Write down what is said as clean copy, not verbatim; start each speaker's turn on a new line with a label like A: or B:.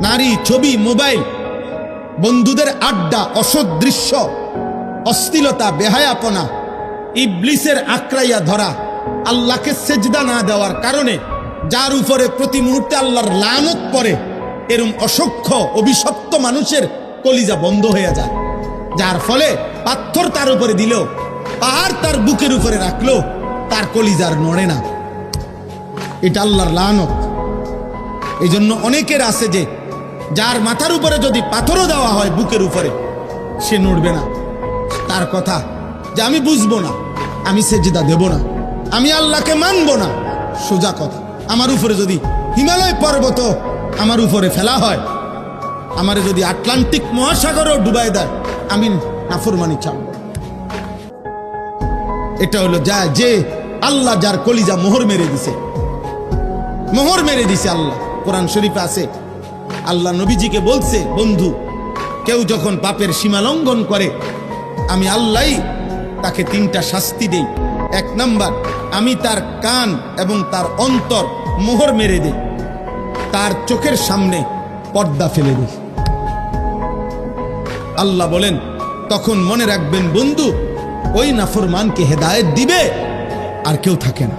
A: নারী, ছবি, মোবাইল, বন্ধুদের আড্ডা, অসৎ দৃশ্য, অশ্লীলতা, বেহায়াপনা, ইবলিসের আঁকড়াইয়া ধরা, আল্লাহকে সেজদা না দেওয়ার কারণে যার উপরে প্রতি মুহূর্তে আল্লাহর লানত পড়ে, এরম অসংখ্য অভিশপ্ত মানুষের কলিজা বন্ধ হয়ে যায়, যার ফলে পাথর তার উপরে দিল, পাহাড় তার বুকের উপরে রাখলো, তার কলিজার নড়ে না। এটা আল্লাহর লানত। এই জন্য অনেকের আছে যে যার মাথার উপরে যদি পাথরও দেওয়া হয় বুকের উপরে, সে নড়বে না। তার কথা যে আমি বুঝবো না, আমি সেজদা দেব না, আমি আল্লাহকে মানবো না। সোজা কথা, আমার উপরে যদি হিমালয় পর্বত আমার উপরে ফেলা হয়, আমারে যদি আটলান্টিক মহাসাগরও ডুবাই দেয়, আমি নাফরমানি ছাড়ব। এটা হলো যে আল্লাহ যার কলিজা মোহর মেরে দিছে, মোহর মেরে দিছে আল্লাহ। কোরআন শরীফে আছে, আল্লাহ নবীজিকে বলছে, বন্ধু, কেউ যখন পাপের সীমা লঙ্ঘন করে, আমি আল্লাহই তাকে 3টা শাস্তি দেই। 1 নাম্বার, আমি তার কান এবং তার অন্তর মোহর মেরে দেই, তার চোখের সামনে পর্দা ফেলে দিই। আল্লাহ বলেন, তখন মনে রাখবেন বন্ধু, ওই নাফরমানকে হেদায়েত দিবে আর কেউ থাকে না।